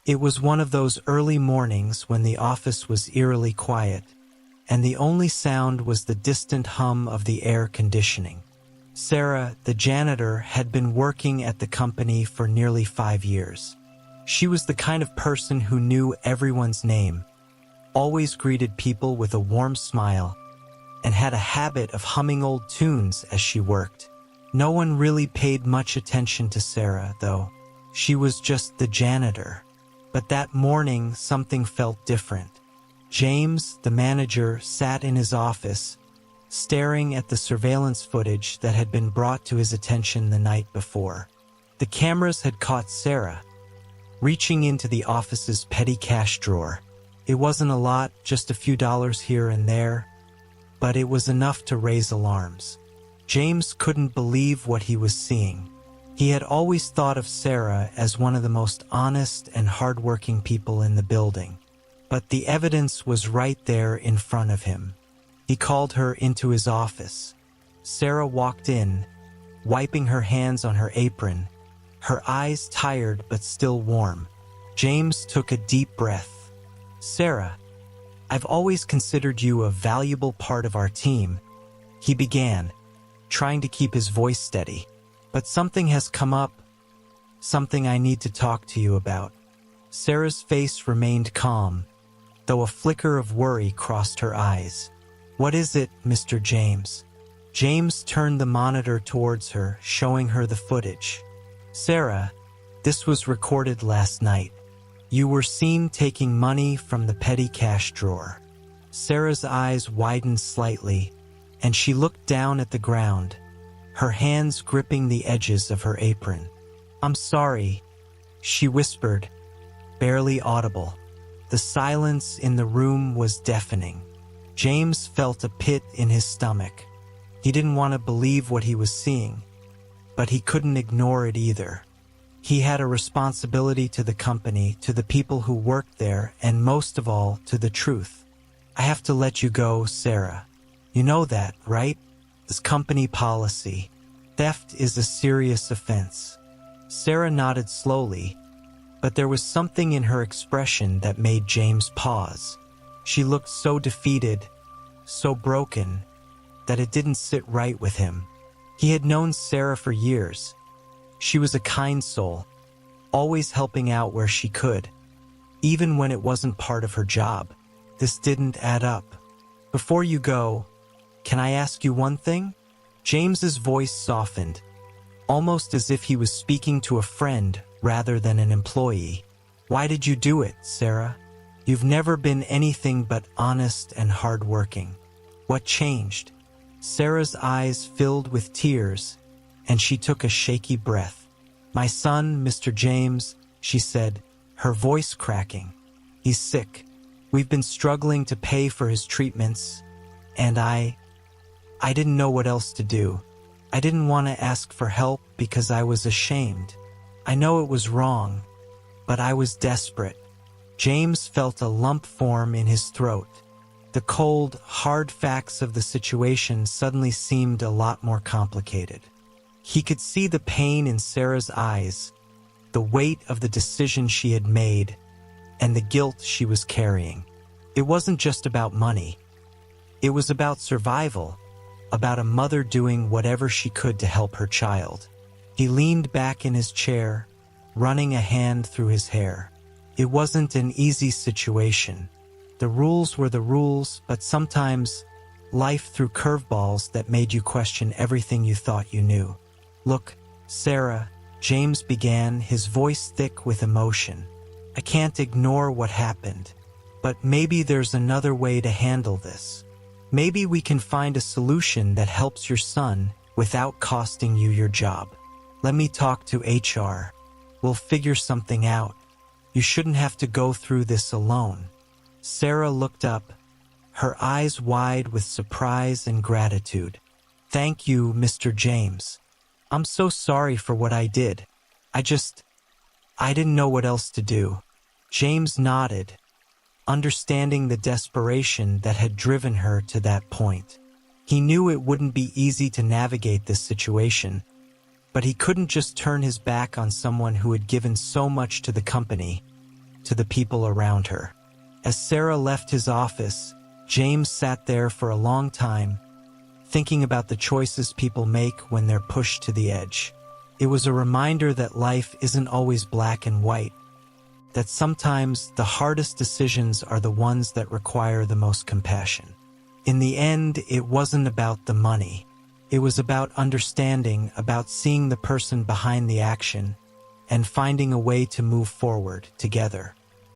It was one of those early mornings when the office was eerily quiet, and the only sound was the distant hum of the air conditioning. Sarah, the janitor, had been working at the company for nearly 5 years. She was the kind of person who knew everyone's name, always greeted people with a warm smile, and had a habit of humming old tunes as she worked. No one really paid much attention to Sarah, though. She was just the janitor. But that morning, something felt different. James, the manager, sat in his office, staring at the surveillance footage that had been brought to his attention the night before. The cameras had caught Sarah reaching into the office's petty cash drawer. It wasn't a lot, just a few dollars here and there, but it was enough to raise alarms. James couldn't believe what he was seeing. He had always thought of Sarah as one of the most honest and hardworking people in the building, but the evidence was right there in front of him. He called her into his office. Sarah walked in, wiping her hands on her apron, her eyes tired but still warm. James took a deep breath. "Sarah, I've always considered you a valuable part of our team," he began, trying to keep his voice steady. "But something has come up, something I need to talk to you about." Sarah's face remained calm, though a flicker of worry crossed her eyes. "What is it, Mr. James?" James turned the monitor towards her, showing her the footage. "Sarah, this was recorded last night. You were seen taking money from the petty cash drawer." Sarah's eyes widened slightly, and she looked down at the ground, her hands gripping the edges of her apron. "I'm sorry," she whispered, barely audible. The silence in the room was deafening. James felt a pit in his stomach. He didn't want to believe what he was seeing, but he couldn't ignore it either. He had a responsibility to the company, to the people who worked there, and most of all, to the truth. "I have to let you go, Sarah. You know that, right? This company policy. Theft is a serious offense." Sarah nodded slowly, but there was something in her expression that made James pause. She looked so defeated, so broken, that it didn't sit right with him. He had known Sarah for years. She was a kind soul, always helping out where she could, even when it wasn't part of her job. This didn't add up. "Before you go, can I ask you one thing?" James's voice softened, almost as if he was speaking to a friend rather than an employee. "Why did you do it, Sarah? You've never been anything but honest and hardworking. What changed?" Sarah's eyes filled with tears, and she took a shaky breath. "My son, Mr. James," she said, her voice cracking. "He's sick. We've been struggling to pay for his treatments, and I didn't know what else to do. I didn't want to ask for help because I was ashamed. I know it was wrong, but I was desperate." James felt a lump form in his throat. The cold, hard facts of the situation suddenly seemed a lot more complicated. He could see the pain in Sarah's eyes, the weight of the decision she had made, and the guilt she was carrying. It wasn't just about money. It was about survival, about a mother doing whatever she could to help her child. He leaned back in his chair, running a hand through his hair. It wasn't an easy situation. The rules were the rules, but sometimes life threw curveballs that made you question everything you thought you knew. "Look, Sarah," James began, his voice thick with emotion. "I can't ignore what happened, but maybe there's another way to handle this. Maybe we can find a solution that helps your son without costing you your job. Let me talk to HR. We'll figure something out. You shouldn't have to go through this alone." Sarah looked up, her eyes wide with surprise and gratitude. "Thank you, Mr. James. I'm so sorry for what I did. I didn't know what else to do." James nodded, understanding the desperation that had driven her to that point. He knew it wouldn't be easy to navigate this situation, but he couldn't just turn his back on someone who had given so much to the company. to the people around her. As Sarah left his office, James sat there for a long time, thinking about the choices people make when they're pushed to the edge. It was a reminder that life isn't always black and white, that sometimes the hardest decisions are the ones that require the most compassion. In the end, it wasn't about the money. It was about understanding, about seeing the person behind the action, and finding a way to move forward together.